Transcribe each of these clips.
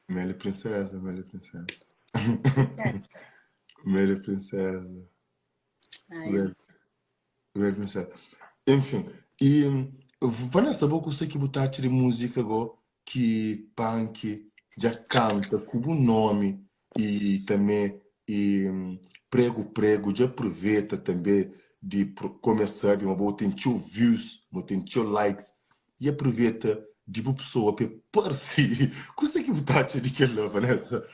Amélia Princesa, Amélia Princesa. Sério. Amélia Princesa. Ai, Amélia Princesa. Enfim, e Vanessa, vou conseguir que botar de música agora que punk já canta com o nome e também prego, já aproveita também de começar uma boa tem views, uma tem likes e aproveita de uma pessoa para parecer. Consegue botar de que lá, Vanessa?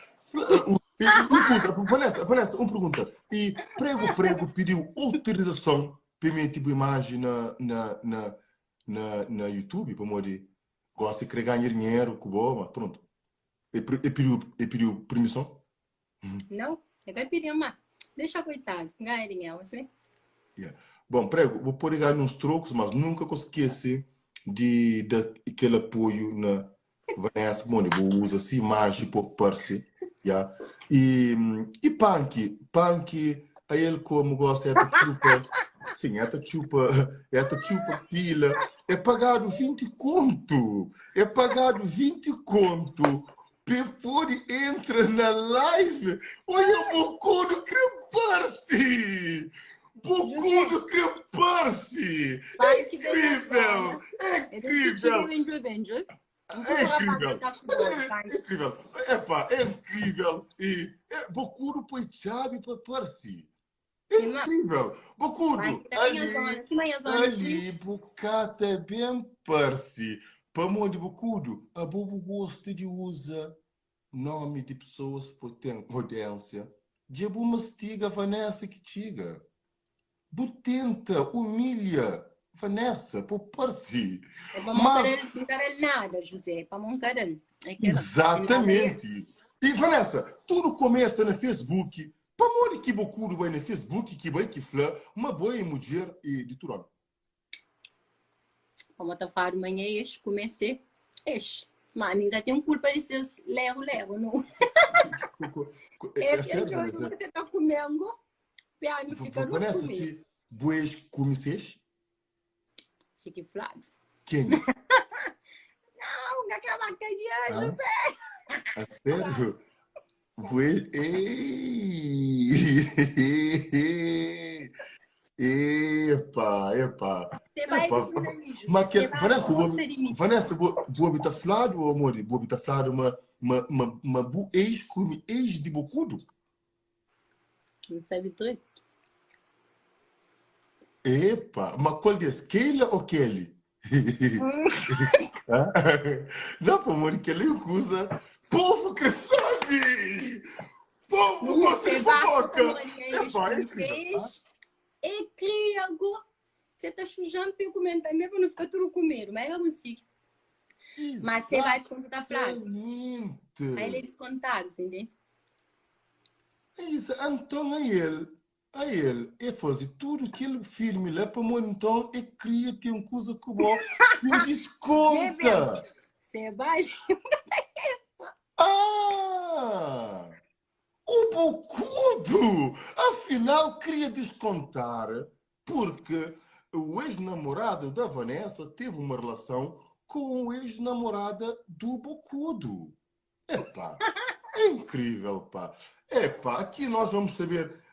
Vanessa, uma pergunta. E prego pediu autorização para mim, tipo, imagem na YouTube, para modo gosta de ganhar dinheiro, com boa, pronto. E pediu permissão? não, eu quero pedir uma. Deixa coitado, ganharinha, você. Yeah. Bom, prego, vou pôr uns trocos, mas nunca consegui esquecer de aquele apoio na Vanessa, bom, vou usar essa imagem para parecer, yeah. E punk, a ele como gosta, é chupa, sim, é chupa pila, é pagado 20 conto, Pepor entra na live, olha o bocudo crepar-se! Bocudo crepar-se! É Para que incrível! É incrível! Benjo. É incrível! É incrível! Epá, é incrível! Bocudo põe chave para par-se! É incrível! Bocudo! Ali, bocata bem par-se! Para onde Bocudo, a bobo gosta de usar nome de pessoas potência. De uma mastiga Vanessa que tiga. Botenta, humilha Vanessa, poupar-se. É para montar Mas, nada, José. É para montar. É que não. exatamente. E Vanessa, tudo começa no Facebook. Para morrer que bocuro vai no Facebook, que vai que flã, uma boa mulher e de turano. Para montar faro manhã, comecei. Mas ainda tem culpa de seus lero, não. É E sério, hoje Vanessa? você está comendo, piano fica nos Vanessa, comer. se boas comeces? Se que Flávio. Quem? Não, aquela vaquinha, Ah, José. a sério? Boas... Ei! Epa. Você vai vir mim, José. Mas Você vai Vanessa, gostar de mim. Vanessa, vou habitar flado, amor, vou habitar flado uma ex de bocudo. Não sabe tudo? Epa, mas qual desse? Keila ou Kelly? Hã? Não, pô, amor, Kelly usa povo que sabe! Povo gosta de Você vai fofoca! com Epa, é me incrível. fez. E cria algo. Você está sujando para eu comentar mesmo, não fica tudo comigo. Mas eu não sei. Mas você vai descontar, Flávio. Aí eles contaram, entendeu? Isso, então é fazer tudo aquele filme lá para então é cria tem um coisa que bom e desconta. Você vai. Ah! O bocudo! Afinal, queria descontar porque o ex-namorado da Vanessa teve uma relação com o ex-namorada do bocudo. Epá, é incrível, pá. Epá, aqui nós vamos saber.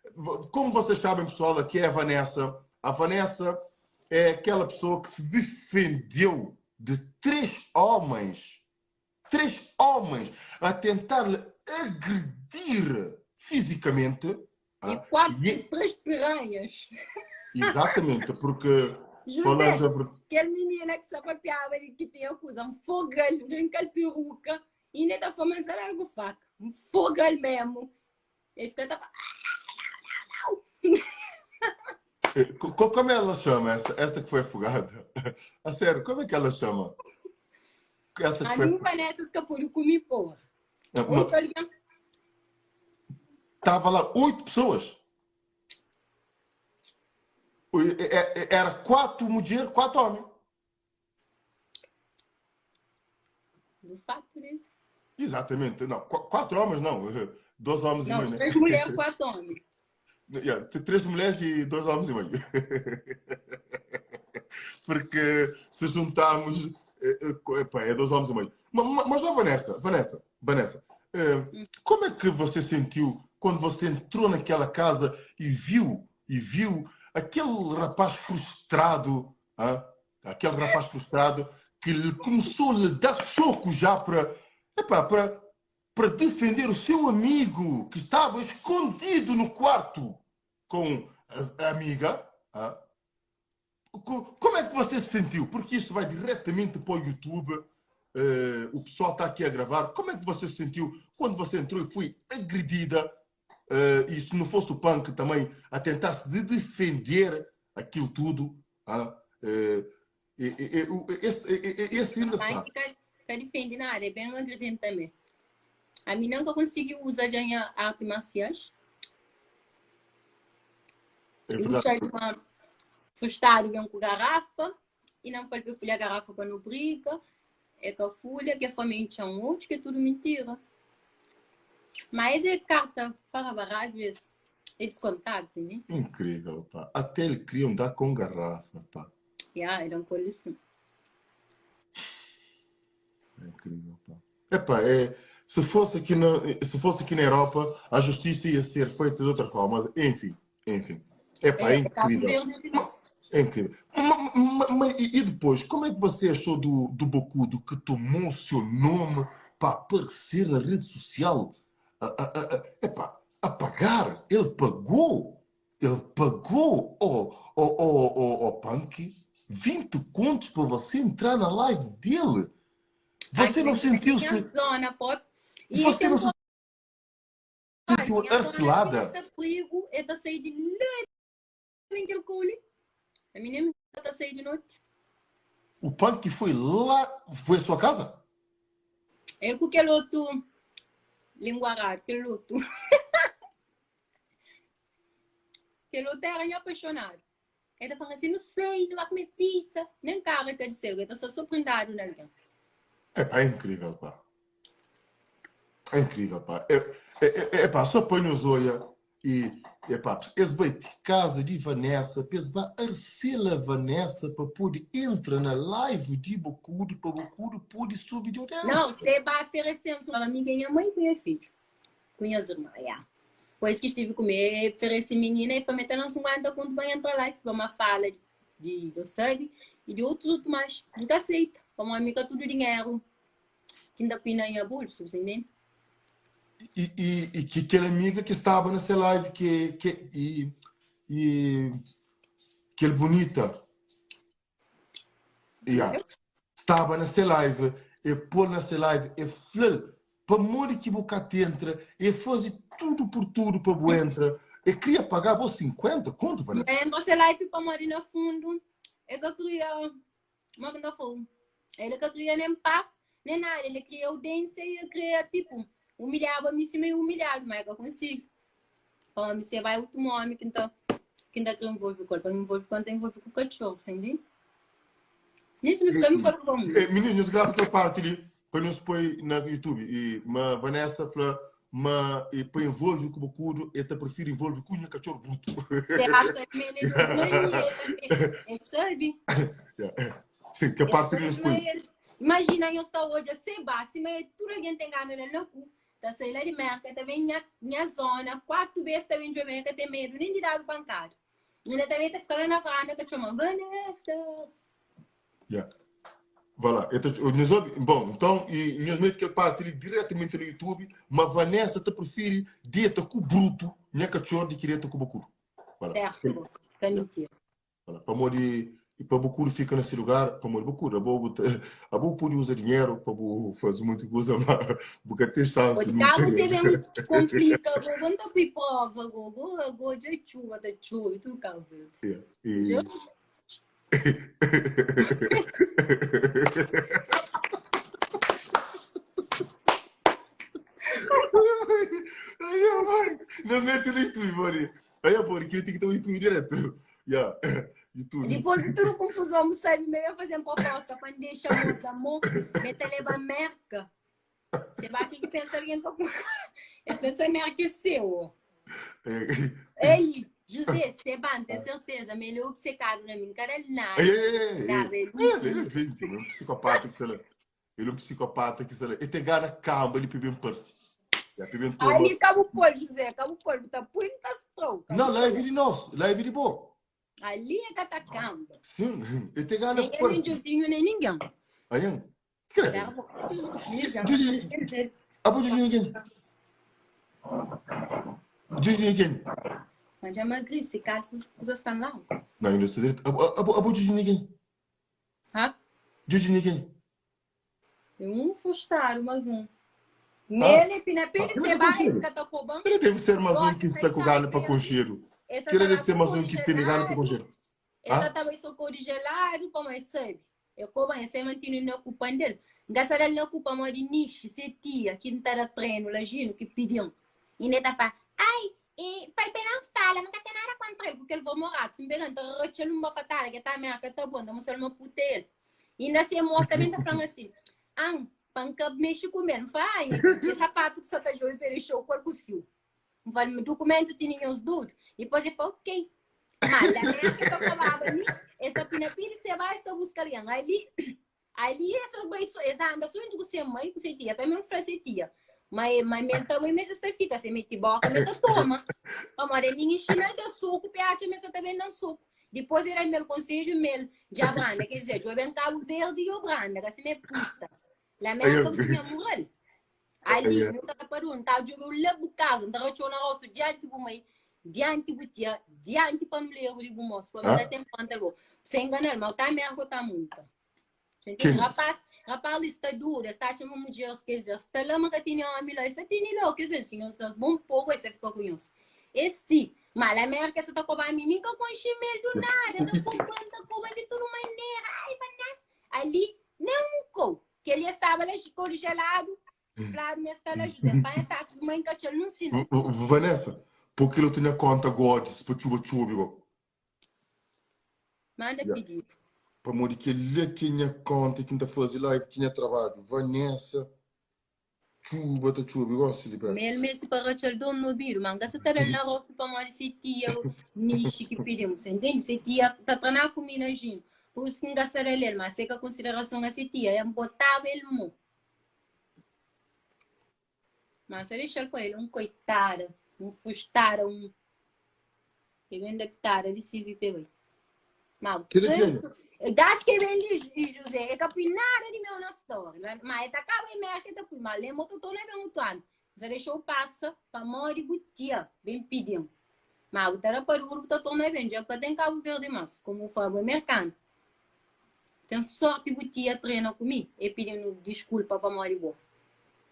Como vocês sabem, pessoal, aqui é a Vanessa. A Vanessa é aquela pessoa que se defendeu de três homens a tentar lhe agredir fisicamente. E E, três piranhas. exatamente, porque José, falando. aquela menina que sapateava e que tem acusado um fogalho, tem aquela peruca, e nem da forma de algo faca. Um fogalho mesmo. Ele fica. Como ela chama essa que foi afogada? A sério, como é que ela chama? Essa que A foi minha afogada. Vanessa escapou comigo, porra. Oito ali. Tava lá 8 pessoas. Era 4 mulheres, 4 homens. De fato, por isso. Exatamente. Não, 4 homens não. 2 homens e Não, meio, né? 3 mulheres, 4 homens. Yeah, 3 mulheres e 2 homens e meio. Porque se juntarmos, é 2 homens e meio. Mas não, Vanessa, como é que você sentiu quando você entrou naquela casa e viu aquele rapaz frustrado, aquele rapaz frustrado que começou a lhe dar soco já para defender o seu amigo que estava escondido no quarto com a amiga? Como é que você se sentiu? Porque isso vai diretamente para o YouTube. O pessoal está aqui a gravar. Como é que você se sentiu quando você entrou e foi agredida? E se não fosse o Punk também a tentar se defender aquilo tudo? Esse ainda Mas sabe. fica defende nada, é bem agredente também. A mim nunca conseguiu usar a arte marciais. É Eu verdade. sei uma frustrado bem com garrafa e não foi para folha a garrafa para não briga. É que a folha que a família tinha um outro que é tudo mentira. Mas é carta para barrar às vezes. É descontado, né? Incrível, pá. Até ele queriam dar com garrafa, pá. Era um coleção. É incrível, pá. Epá, se fosse aqui na Europa, a justiça ia ser feita de outra forma. Mas, enfim. Epá, é Cabo incrível. Verde isso. É incrível. E depois, como é que você achou do Bocudo que tomou o seu nome para aparecer na rede social? Epá, a pagar. Ele pagou. Ele pagou ao Punk 20 contos para você entrar na live dele. Você não sentiu-se. Zona, pode. E Você não se sentiu a zona arcelada? é perigo, é da sair de lá, aquele cole. A minha nem está sair de noite. O Punk foi lá. Foi à sua casa? É com aquele outro linguajar, aquele outro. Aquele outro é apaixonado. Ele fala assim, não sei, não vai comer pizza. Nem carro ele quer dizer, ele está só surpreendido, né? É incrível, pá. É incrível, pá. Pá, só põe nos olha e, pá, eles vão de casa de Vanessa, eles vão arcela Vanessa para poder entrar na live de Bocudo, para Bocudo poder subir de Não, você vai oferecer um para mim, minha mãe e minha filha. Com as irmãs, Pois que estive com ele, ofereci menina e foi metendo uns 50 pontos para entrar lá. Foi uma fala do sabe e de outros mais. Nunca aceita. Como amiga, tudo dinheiro. Que ainda pina em a bolsa, você entende? E que aquela amiga que estava nessa live, que ele bonita, estava nessa live, e pôr nessa live, e falou, para morrer que boca entra, e fazer tudo por tudo para boa entra, e queria pagar vos 50, quanto, Vanessa? Nessa live para morar no fundo, é que eu queria morar no fundo. Ele que queria nem paz, nem nada, ele queria audiência e eu queria, tipo, humilhava-me se meio humilhado, mas eu consigo. Falando, você vai outro homem que então, que ainda envolve com ele, envolve quando envolve com o cachorro, entende? Nisso não fica me falando. Meninos, grava aquela parte ali, para não se pôr na YouTube, e uma Vanessa falou, e para envolver com o Bocudo, eu te prefiro envolver com o cachorro bruto. Você acha que ele não ganha também, sabe? Que a parte ali não se põe. Imagina, eu estou hoje a ser base, mas tudo alguém tem ganho no cu. Da saída de merca, também minha zona, 4 vezes também de que tem medo, nem de dar o bancário. Ainda também está ficando na varanda, está chamando Vanessa. Vai lá. Bom, então, e mesmo que ele parte ali diretamente no YouTube, mas Vanessa te prefere dieta com o bruto, minha cachorro de dieta com o Bocuro. Certo, que é mentira. Para morrer. E para o Bocuro fica nesse lugar, para morrer Bocuro, a boa pode usar dinheiro para fazer muita coisa, mas porque até está o carro você vê muito complicado, quando eu fui prova, go de chuva, da chuva, tudo carro verde. Não mete no YouTube, Mori. Aí, Mori, que ele tem que estar no YouTube direto. Depois de tudo confusão, sabe, meio fazendo proposta, quando deixa a moça, amor, mete leva merca. Você vai aqui que pensa alguém com esse pensa merca é seu. Ele, José, Seban, tem certeza, melhor obcecado na minha cara, nada. Ele é um psicopata que se ele é um psicopata que se ele tem gana camba, ele pede um parceiro. Ali Cabo Polvo, José, Cabo Polvo, tá põe tá stroke. Não, lá é viri nosso, lá é viri bom. Ali é catacamba. Sim, eu tenho gana nem ele, Jujinho, nem ninguém. Aí, escreve. Abu Jujinho quem? Jujinho quem? Mas já magri, se calças estão lá. Não, eu não sei direito. Abu Jujinho quem? Hã? Jujinho quem? Frustrado, mas Nele, pele se vai, fica tocobando. Deve ser mais um que está com gana para concheiro. Deve ser mais um que tem gana para concheiro. Essa também socorro de gelado, como é sabe? Eu como é sempre mantido no ocupante dele. Gastar ele ocupa mais de niche, se tia, que não está treino, lagino, que pediam. E neta fala, ai, e faz bem não fala, mas não tem nada contra ele, porque ele vai morar. Se me pergunta, retiro uma fatada, que está minha, que está bom, vamos ser uma puta ele. E ainda se mostra também, está falando assim, panca mexe com ele, vai, esse sapato que só está jogando, ele show o corpo fio. Vai, meu documento tinha os duros. Depois ele falou, ok. Mas a minha que eu falava ali, essa pinapira, você vai estar buscando ali essa anda subindo com sua mãe, com sua tia, também um frase tia. Mas ele também, mas você fica, você mete boca, mete toma. Mas a minha chinela que suco, peacha, mas você também não suco. Depois ele meu conselho, meu, de abranda, quer dizer, eu venho Cabo Verde e abranda, que assim me puta. La minha que tinha moral. Ali, eu estava perguntando, eu levo casa, então eu tinha um negócio diante do meio. Diante do dia, diante para não ler o livro moço, para me dar tempo para entender. Sem enganar, mas tá mesmo tá muito. Entende? Rapaz está dura, está chamando uma mulher que diz, está lá mas tinha uma milha, está tinha lá, que diz assim, está bom pouco esse ficou com isso. Esse, mas a minha que está com a menina com enchimento do nada, não comprando de tudo maneira, ai, ali não co, que ele estava lá congelado, claro, mas está lá José, para ataques mãe que eu não ensino. Vanessa, porque eu tinha conta godes para chuva. Manda pedir. Para morrer que ele tinha conta, que ainda fazia live, tinha trabalho. Vanessa, chuva, gosto de liberar. Mel mesmo para o dono no biro, mas gasta ter na roupa para morrer se tia niche que pedimos, entende? Se tia tá treinar comida gente, por isso que gasta ele, mas se que a consideração a se tia é botável ele mu. Mas se deixar com ele coitado, frustrado, que vem deputado, ele se vive bem. Mas das que vem de José, é capinada de meu na história. Mas é acaba em merda depois, mas lembra que eu tô levando o ano. Você deixou passa para morrer butia, bem pedindo. Mas o terapeuta para o grupo tá tão levando, já que tem Cabo Verde mais, como foi o mercado. Tem sorte butia treina comigo e pedindo desculpa para morrer boa.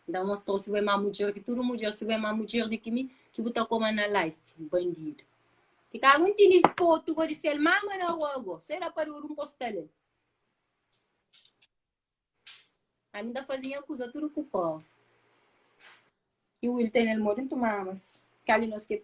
Então mostrou se vai mais mulher que todo mundo, se vai mais mulher de que me que botar como na live, bandido. Que cada um tem foto que disse ele mama na rua, será para o postel. A mim da fazia coisa tudo com o povo. E o Will tem ele morrendo mamas, que ali nós que